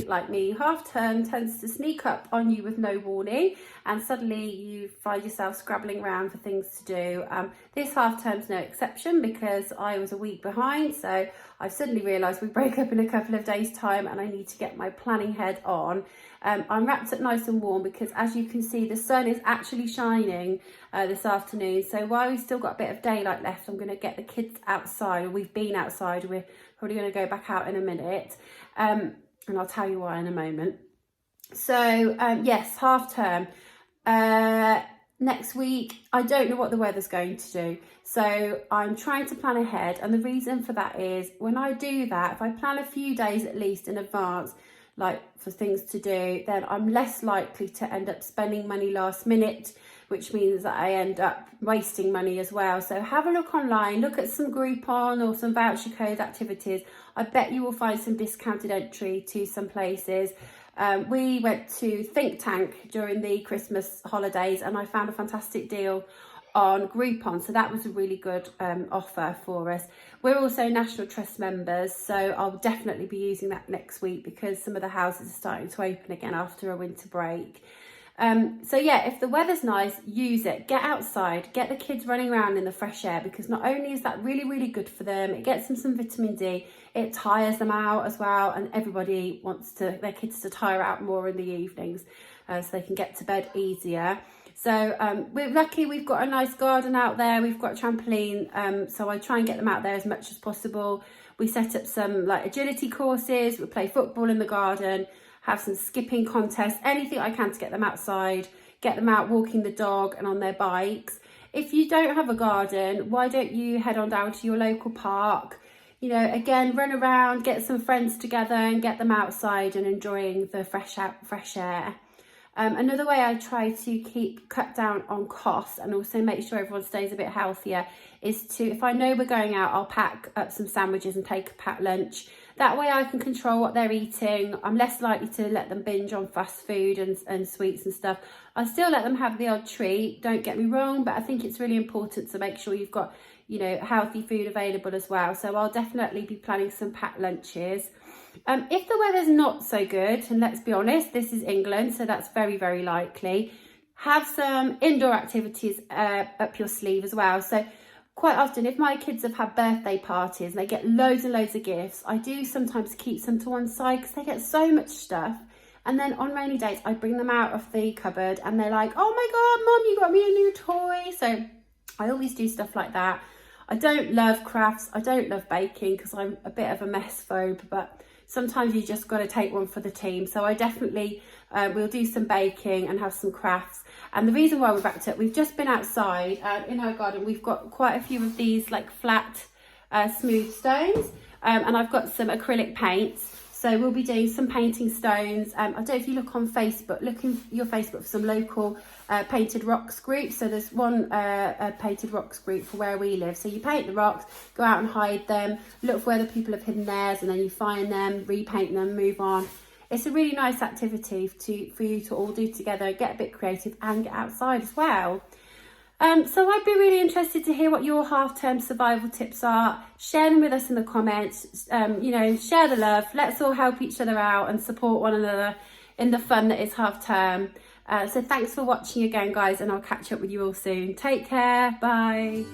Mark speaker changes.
Speaker 1: anything like me, half term tends to sneak up on you with no warning, and suddenly you find yourself scrabbling around for things to do. This half term's no exception, because I was a week behind, so I've suddenly realised we break up in a couple of days' time and I need to get my planning head on. I'm wrapped up nice and warm because, as you can see, the sun is actually shining this afternoon. So while we've still got a bit of daylight left, I'm going to get the kids outside. We've been outside. We're probably going to go back out in a minute. And I'll tell you why in a moment. So yes, half term. Next week, I don't know what the weather's going to do. So I'm trying to plan ahead. And the reason for that is, when I do that, if I plan a few days at least in advance, like for things to do, then I'm less likely to end up spending money last minute, which means that I end up wasting money as well. So have a look online, look at some Groupon or some voucher code activities. I bet you will find some discounted entry to some places. We went to Think Tank during the Christmas holidays and I found a fantastic deal on Groupon, so that was a really good offer for us. We're also National Trust members, so I'll definitely be using that next week because some of the houses are starting to open again after a winter break. So yeah, if the weather's nice, use it. Get outside, get the kids running around in the fresh air, because not only is that really, really good for them, it gets them some vitamin D, it tires them out as well, and everybody wants their kids to tire out more in the evenings so they can get to bed easier. So we're lucky, we've got a nice garden out there, we've got a trampoline, so I try and get them out there as much as possible. We set up some like agility courses, we play football in the garden, have some skipping contests, anything I can to get them outside, get them out walking the dog and on their bikes. If you don't have a garden, why don't you head on down to your local park? You know, again, run around, get some friends together and get them outside and enjoying the fresh air. Another way I try to cut down on costs and also make sure everyone stays a bit healthier is to, if I know we're going out, I'll pack up some sandwiches and take a packed lunch. That way I can control what they're eating. I'm less likely to let them binge on fast food and sweets and stuff. I still let them have the odd treat, don't get me wrong, but I think it's really important to make sure you've got, you know, healthy food available as well. So I'll definitely be planning some packed lunches. If the weather's not so good, and let's be honest, this is England, so that's very, very likely, have some indoor activities up your sleeve as well. So quite often, if my kids have had birthday parties and they get loads and loads of gifts, I do sometimes keep some to one side because they get so much stuff. And then on rainy days, I bring them out of the cupboard and they're like, oh my God, Mum, you got me a new toy. So I always do stuff like that. I don't love crafts. I don't love baking because I'm a bit of a mess phobe, but sometimes you just got to take one for the team. So I definitely will do some baking and have some crafts. And the reason why we're wrapped up, we've just been outside in our garden. We've got quite a few of these like flat, smooth stones. And I've got some acrylic paints. So we'll be doing some painting stones. I don't know if you look on Facebook, look in your Facebook for some local painted rocks groups. So there's one painted rocks group for where we live. So you paint the rocks, go out and hide them, look for where the people have hidden theirs, and then you find them, repaint them, move on. It's a really nice activity for you to all do together, get a bit creative and get outside as well. So I'd be really interested to hear what your half-term survival tips are. Share them with us in the comments. You know, share the love. Let's all help each other out and support one another in the fun that is half-term. So thanks for watching again, guys, and I'll catch up with you all soon. Take care. Bye.